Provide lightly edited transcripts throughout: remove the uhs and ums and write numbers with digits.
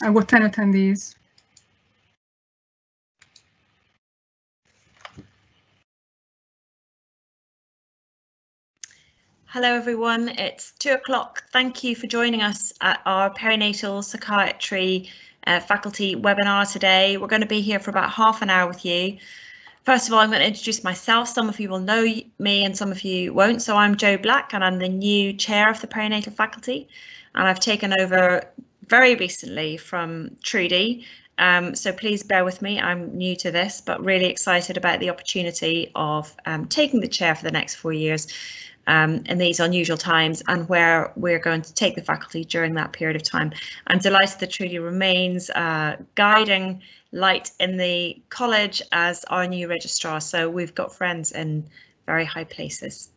I've got 10 attendees. Hello everyone, it's 2 o'clock. Thank you for joining us at our Perinatal Psychiatry faculty webinar today. We're going to be here for about half an hour with you. First of all, I'm going to introduce myself. Some of you will know me and some of you won't. So I'm Jo Black and I'm the new chair of the Perinatal faculty, and I've taken over very recently from Trudy. So please bear with me, I'm new to this, but really excited about the opportunity of taking the chair for the next 4 years. In these unusual times, and where we're going to take the faculty during that period of time. I'm delighted that Trudy remains guiding light in the college as our new registrar, so we've got friends in very high places.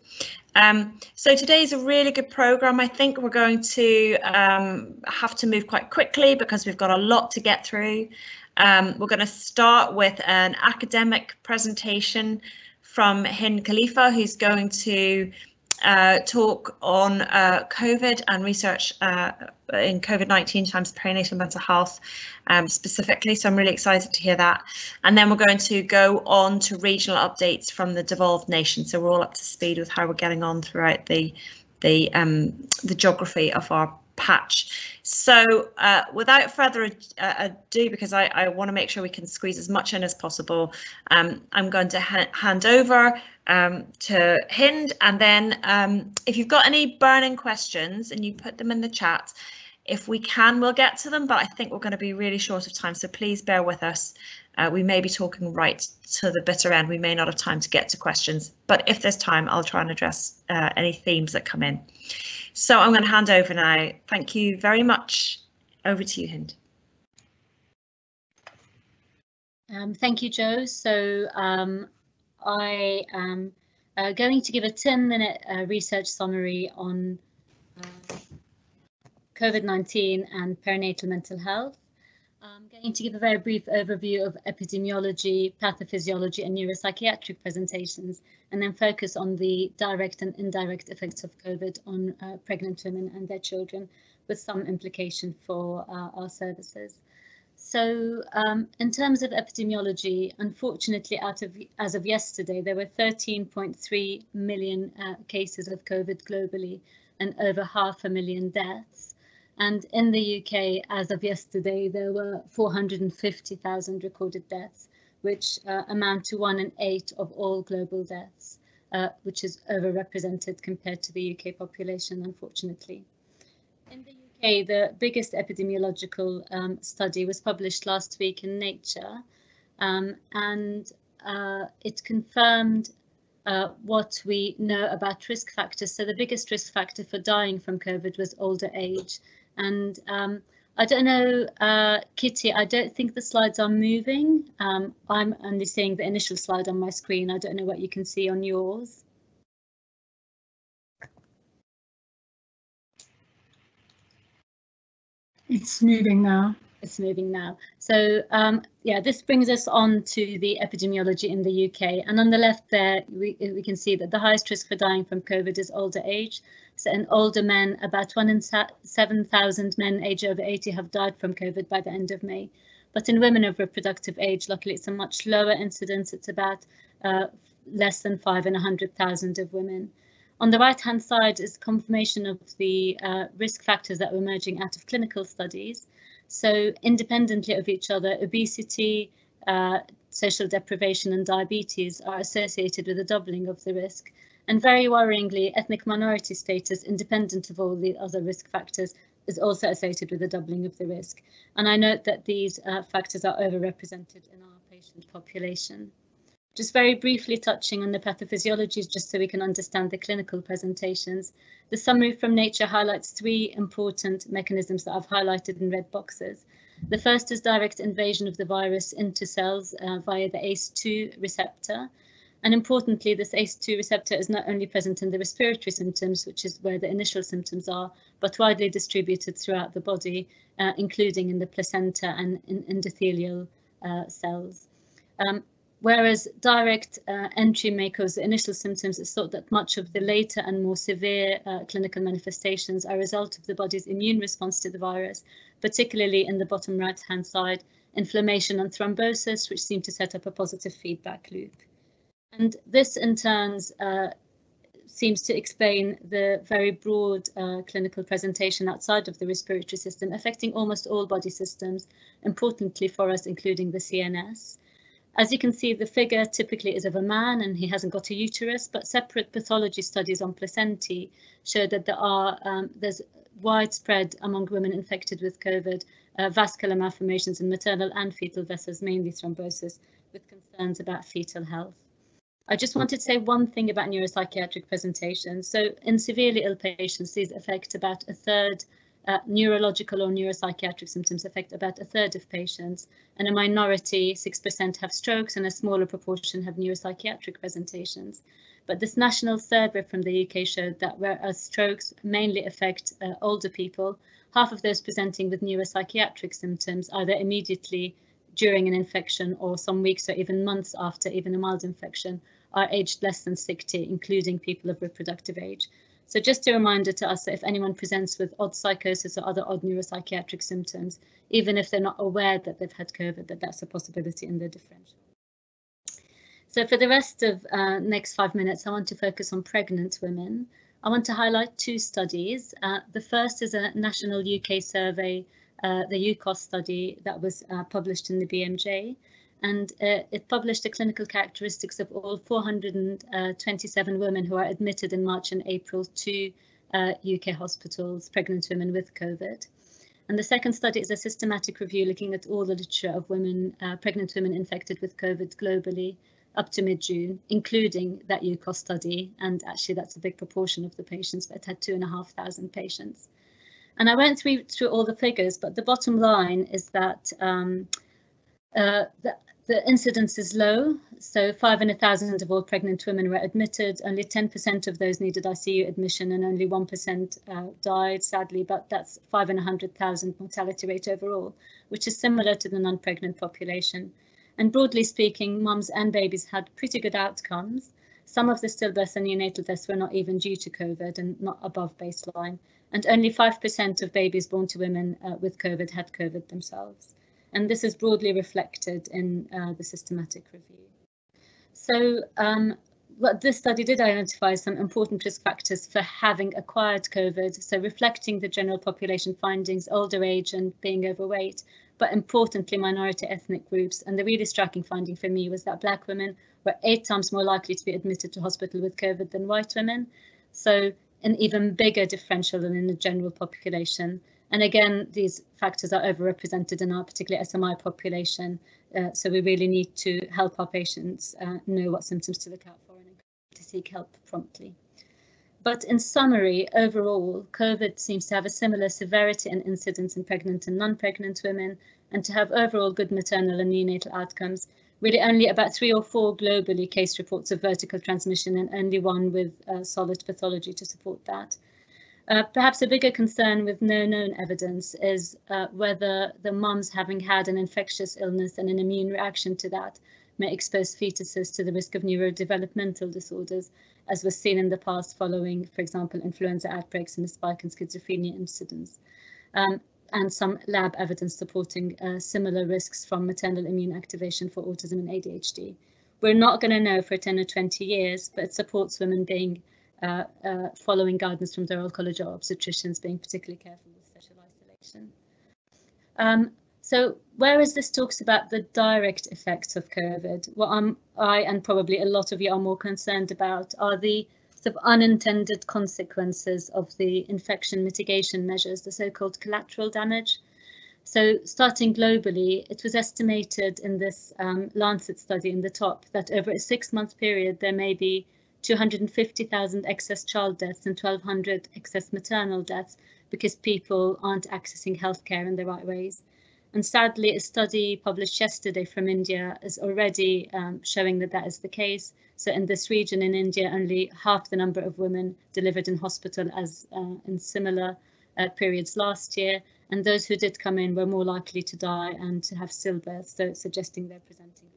So today's a really good programme. I think we're going to have to move quite quickly because we've got a lot to get through. We're going to start with an academic presentation from Hind Khalifeh, who's going to talk on COVID and research in COVID-19 times perinatal mental health specifically, so I'm really excited to hear that. And then we're going to go on to regional updates from the devolved nation, so we're all up to speed with how we're getting on throughout the geography of our patch. So without further ado, because I want to make sure we can squeeze as much in as possible, I'm going to hand over to Hind, and then if you've got any burning questions and you put them in the chat, if we can, we'll get to them, but I think we're going to be really short of time, so please bear with us. We may be talking right to the bitter end. We may not have time to get to questions, but if there's time, I'll try and address any themes that come in. So I'm going to hand over now. Thank you very much. Over to you, Hind. Thank you, Jo. So I am going to give a 10-minute research summary on COVID-19 and perinatal mental health. I'm going to give a very brief overview of epidemiology, pathophysiology and neuropsychiatric presentations, and then focus on the direct and indirect effects of COVID on pregnant women and their children, with some implication for our services. So in terms of epidemiology, unfortunately, as of yesterday, there were 13.3 million cases of COVID globally and over 500,000 deaths. And in the UK, as of yesterday, there were 450,000 recorded deaths, which amount to 1 in 8 of all global deaths, which is overrepresented compared to the UK population, unfortunately. In the UK, the biggest epidemiological study was published last week in Nature, and it confirmed what we know about risk factors. So the biggest risk factor for dying from COVID was older age. And I don't know, Kitty, I don't think the slides are moving. I'm only seeing the initial slide on my screen. I don't know what you can see on yours. It's moving now. It's moving now. So yeah, this brings us on to the epidemiology in the UK. And on the left there, we can see that the highest risk for dying from COVID is older age. So in older men, about 1 in 7,000 men aged over 80 have died from COVID by the end of May. But in women of reproductive age, luckily it's a much lower incidence. It's about less than 5 in 100,000 of women. On the right-hand side is confirmation of the risk factors that were emerging out of clinical studies. So independently of each other, obesity, social deprivation and diabetes are associated with a doubling of the risk. And very worryingly, ethnic minority status, independent of all the other risk factors, is also associated with a doubling of the risk. And I note that these factors are overrepresented in our patient population. Just very briefly touching on the pathophysiologies, just so we can understand the clinical presentations. The summary from Nature highlights 3 important mechanisms that I've highlighted in red boxes. The first is direct invasion of the virus into cells via the ACE2 receptor. And importantly, this ACE2 receptor is not only present in the respiratory symptoms, which is where the initial symptoms are, but widely distributed throughout the body, including in the placenta and in endothelial cells. Whereas direct entry may cause the initial symptoms, it's thought that much of the later and more severe clinical manifestations are a result of the body's immune response to the virus, particularly in the bottom right-hand side, inflammation and thrombosis, which seem to set up a positive feedback loop. And this in turn seems to explain the very broad clinical presentation outside of the respiratory system, affecting almost all body systems, importantly for us, including the CNS. As you can see, the figure typically is of a man and he hasn't got a uterus, but separate pathology studies on placentae show that there's widespread among women infected with COVID, vascular malformations in maternal and fetal vessels, mainly thrombosis, with concerns about fetal health. I just wanted to say one thing about neuropsychiatric presentation. So in severely ill patients, these affect about a third. Neurological or neuropsychiatric symptoms affect about a third of patients, and a minority, 6%, have strokes, and a smaller proportion have neuropsychiatric presentations. But this national survey from the UK showed that whereas strokes mainly affect older people, half of those presenting with neuropsychiatric symptoms either immediately during an infection or some weeks or even months after even a mild infection are aged less than 60, including people of reproductive age. So just a reminder to us that if anyone presents with odd psychosis or other odd neuropsychiatric symptoms, even if they're not aware that they've had COVID, that's a possibility in their differential. So for the rest of next 5 minutes, I want to focus on pregnant women. I want to highlight two studies. The first is a national UK survey, the UCOS study that was published in the BMJ. And it published the clinical characteristics of all 427 women who are admitted in March and April to UK hospitals, pregnant women with COVID. And the second study is a systematic review looking at all the literature of women, pregnant women infected with COVID globally up to mid-June, including that UCOS study. And actually that's a big proportion of the patients, but it had 2,500 patients. And I went through all the figures, but the bottom line is that the incidence is low, so 5 in 1,000 of all pregnant women were admitted. Only 10% of those needed ICU admission and only 1% died, sadly, but that's 5 in 100,000 mortality rate overall, which is similar to the non-pregnant population. And broadly speaking, mums and babies had pretty good outcomes. Some of the stillbirths and neonatal deaths were not even due to COVID and not above baseline. And only 5% of babies born to women with COVID had COVID themselves. And this is broadly reflected in the systematic review. So what this study did identify some important risk factors for having acquired COVID, so reflecting the general population findings, older age and being overweight, but importantly minority ethnic groups. And the really striking finding for me was that Black women were 8 times more likely to be admitted to hospital with COVID than white women. So an even bigger differential than in the general population. And again, these factors are overrepresented in our particular SMI population. So we really need to help our patients know what symptoms to look out for and to seek help promptly. But in summary, overall, COVID seems to have a similar severity and incidence in pregnant and non-pregnant women, and to have overall good maternal and neonatal outcomes. Really only about 3 or 4 globally case reports of vertical transmission and only 1 with solid pathology to support that. Perhaps a bigger concern with no known evidence is whether the mums having had an infectious illness and an immune reaction to that may expose fetuses to the risk of neurodevelopmental disorders, as was seen in the past following, for example, influenza outbreaks and a spike in schizophrenia incidence, and some lab evidence supporting similar risks from maternal immune activation for autism and ADHD. We're not going to know for 10 or 20 years, but it supports women being following guidance from their Royal College of Obstetricians, being particularly careful with social isolation. So whereas this talks about the direct effects of COVID, what I and probably a lot of you are more concerned about are the sort of unintended consequences of the infection mitigation measures, the so-called collateral damage. So starting globally, it was estimated in this Lancet study in the top that over a 6-month period, there may be 250,000 excess child deaths and 1,200 excess maternal deaths because people aren't accessing healthcare in the right ways. And sadly, a study published yesterday from India is already showing that that is the case. So in this region in India, only half the number of women delivered in hospital as in similar periods last year. And those who did come in were more likely to die and to have stillbirths, so suggesting they're presenting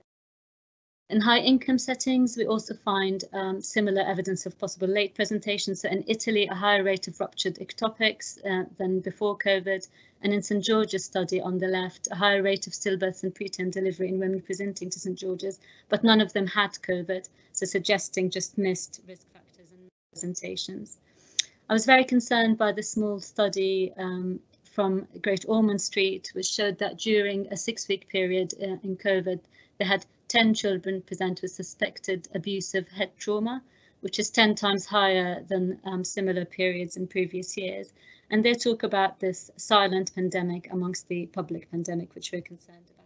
In high income settings, we also find similar evidence of possible late presentation. So in Italy, a higher rate of ruptured ectopics than before COVID. And in St. George's study on the left, a higher rate of stillbirths and preterm delivery in women presenting to St. George's, but none of them had COVID, so suggesting just missed risk factors and presentations. I was very concerned by the small study from Great Ormond Street, which showed that during a 6-week period in COVID, they had 10 children present with suspected abusive head trauma, which is 10 times higher than similar periods in previous years. And they talk about this silent pandemic amongst the public pandemic, which we're concerned about.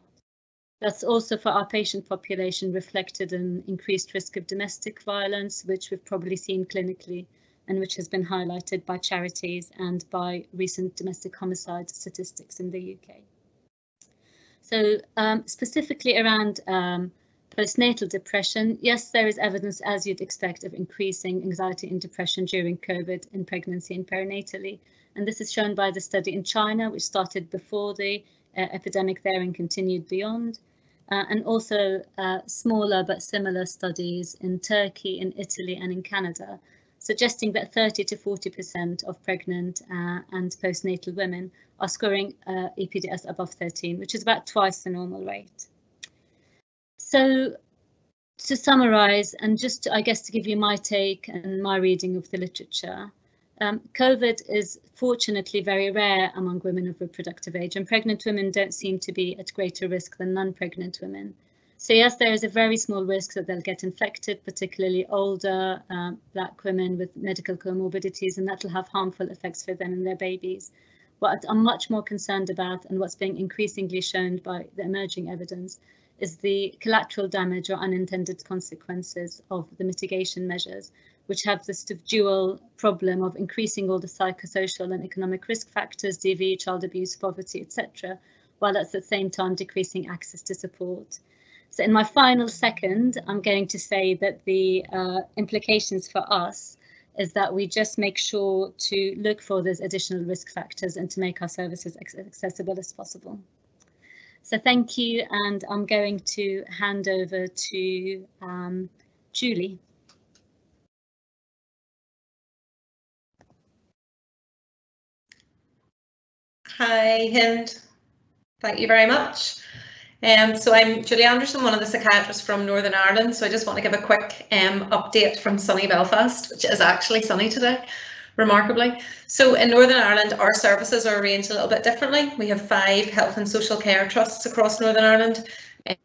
That's also for our patient population reflected in increased risk of domestic violence, which we've probably seen clinically and which has been highlighted by charities and by recent domestic homicide statistics in the UK. So specifically around postnatal depression, yes, there is evidence, as you'd expect, of increasing anxiety and depression during COVID in pregnancy and perinatally. And this is shown by the study in China, which started before the epidemic there and continued beyond. And also smaller but similar studies in Turkey, in Italy and in Canada, suggesting that 30 to 40% of pregnant and postnatal women are scoring EPDS above 13, which is about twice the normal rate. So to summarize, and just I guess to give you my take and my reading of the literature, COVID is fortunately very rare among women of reproductive age, and pregnant women don't seem to be at greater risk than non-pregnant women. So yes, there is a very small risk that they'll get infected, particularly older Black women with medical comorbidities, and that will have harmful effects for them and their babies. What I'm much more concerned about, and what's being increasingly shown by the emerging evidence, is the collateral damage or unintended consequences of the mitigation measures, which have this sort of dual problem of increasing all the psychosocial and economic risk factors, DV, child abuse, poverty, etc., while at the same time decreasing access to support. So in my final second, I'm going to say that the implications for us is that we just make sure to look for those additional risk factors and to make our services as accessible as possible. So thank you, and I'm going to hand over to Julie. Hi, Hind. Thank you very much. So I'm Julie Anderson, one of the psychiatrists from Northern Ireland. So I just want to give a quick update from sunny Belfast, which is actually sunny today, remarkably. So in Northern Ireland, our services are arranged a little bit differently. We have 5 health and social care trusts across Northern Ireland.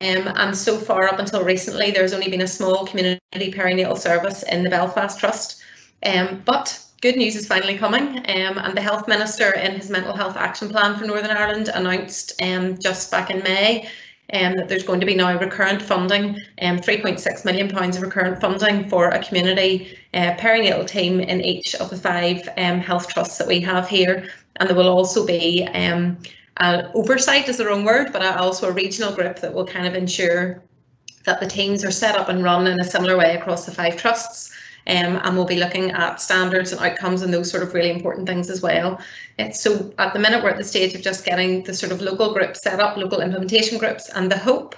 And so far, up until recently, there's only been a small community perinatal service in the Belfast Trust. But good news is finally coming, and the Health Minister in his Mental Health Action Plan for Northern Ireland announced just back in May that there's going to be now recurrent funding, £3.6 million of recurrent funding for a community perinatal team in each of the 5 health trusts that we have here. And there will also be oversight is the wrong word, but also a regional group that will kind of ensure that the teams are set up and run in a similar way across the 5 trusts. And we'll be looking at standards and outcomes and those sort of really important things as well. So at the minute we're at the stage of just getting the sort of local groups set up, local implementation groups, and the hope,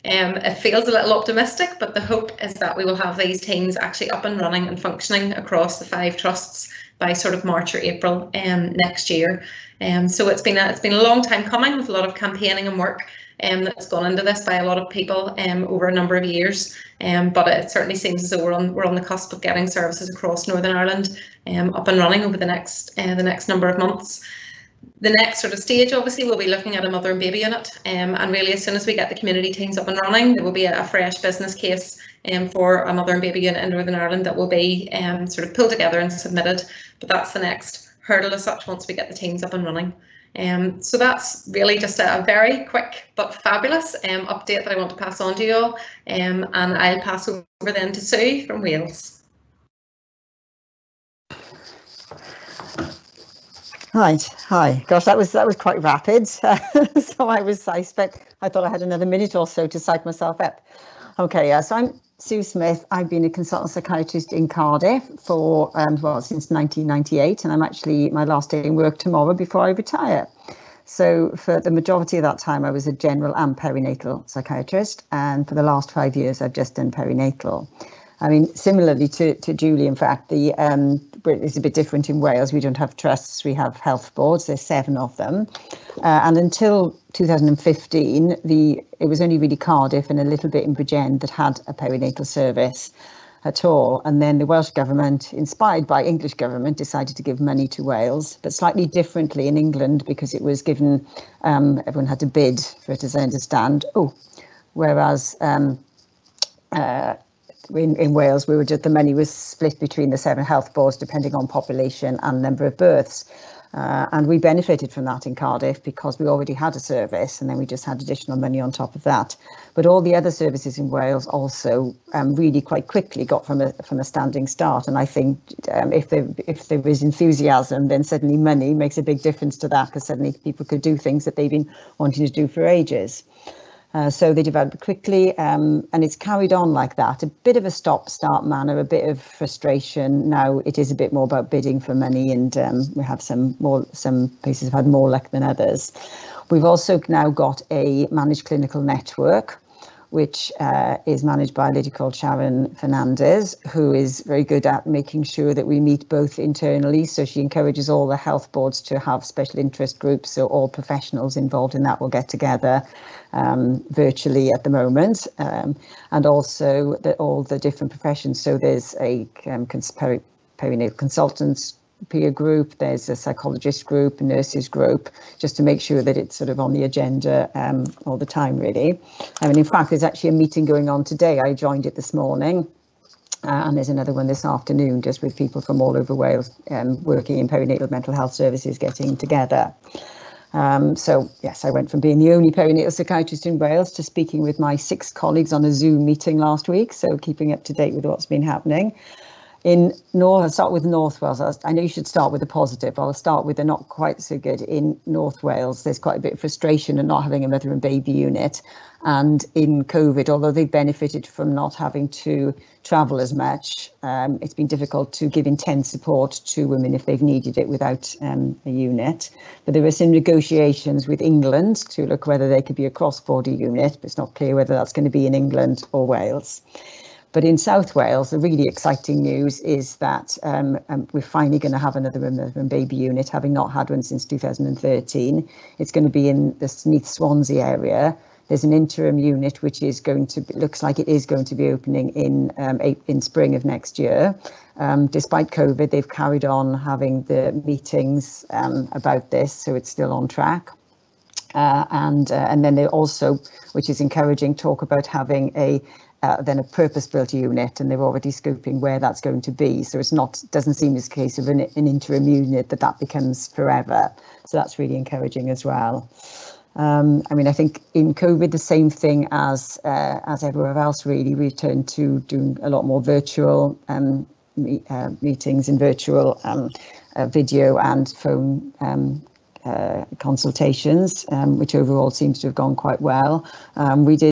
it feels a little optimistic, but the hope is that we will have these teams actually up and running and functioning across the 5 trusts by sort of March or April next year. So it's been a long time coming, with a lot of campaigning and work that's gone into this by a lot of people over a number of years, but it certainly seems as though we're on the cusp of getting services across Northern Ireland up and running over the next number of months. The next sort of stage, obviously, we'll be looking at a mother and baby unit, and really as soon as we get the community teams up and running, there will be a fresh business case for a mother and baby unit in Northern Ireland that will be sort of pulled together and submitted. But that's the next hurdle as such once we get the teams up and running. So that's really just a very quick but fabulous update that I want to pass on to you all, and I'll pass over then to Sue from Wales. Hi. Gosh, that was quite rapid. So I thought I had another minute or so to psych myself up. Okay, so I'm Sue Smith. I've been a consultant psychiatrist in Cardiff for since 1998, and I'm actually my last day in work tomorrow before I retire. So for the majority of that time, I was a general and perinatal psychiatrist, and for the last 5 years, I've just done perinatal. I mean, similarly to Julie, in fact, it's a bit different in Wales. We don't have trusts, we have health boards, there's 7 of them. And until 2015, it was only really Cardiff and a little bit in Bridgend that had a perinatal service at all. And then the Welsh government, inspired by English government, decided to give money to Wales, but slightly differently in England, because it was given, everyone had to bid for it, as I understand. Whereas in Wales, the money was split between the 7 health boards, depending on population and number of births. And we benefited from that in Cardiff because we already had a service, and then we just had additional money on top of that. But all the other services in Wales also really quite quickly got from a standing start. And I think if there is enthusiasm, then suddenly money makes a big difference to that, because suddenly people could do things that they've been wanting to do for ages. So they developed quickly, and it's carried on like that. A bit of a stop-start manner, a bit of frustration. Now it is a bit more about bidding for money, and we have some places have had more luck than others. We've also now got a managed clinical network, which is managed by a lady called Sharon Fernandez, who is very good at making sure that we meet both internally. So she encourages all the health boards to have special interest groups, so all professionals involved in that will get together virtually at the moment, and also all the different professions. So there's a perinatal consultants peer group, there's a psychologist group, a nurses group, just to make sure that it's sort of on the agenda all the time, really. I mean, in fact, there's actually a meeting going on today. I joined it this morning, and there's another one this afternoon, just with people from all over Wales working in perinatal mental health services getting together. So yes, I went from being the only perinatal psychiatrist in Wales to speaking with my 6 colleagues on a Zoom meeting last week, so keeping up to date with what's been happening. I'll start with North Wales. I know you should start with the positive. I'll start with the not quite so good. In North Wales, there's quite a bit of frustration at not having a mother and baby unit. And in COVID, although they've benefited from not having to travel as much, it's been difficult to give intense support to women if they've needed it without a unit. But there were some negotiations with England to look whether they could be a cross-border unit, but it's not clear whether that's going to be in England or Wales. But in South Wales, the really exciting news is that we're finally going to have another mother and baby unit, having not had one since 2013. It's going to be in the Sneath Swansea area. There's an interim unit which is looks like it is going to be opening in spring of next year. Despite COVID, they've carried on having the meetings about this, so it's still on track. And then they also, which is encouraging, talk about having then a purpose-built unit, and they're already scoping where that's going to be. So doesn't seem as a case of an interim unit that becomes forever. So that's really encouraging as well. I mean, I think in COVID, the same thing as everywhere else, really, we returned to doing a lot more virtual meetings and virtual video and phone consultations, which overall seems to have gone quite well. We did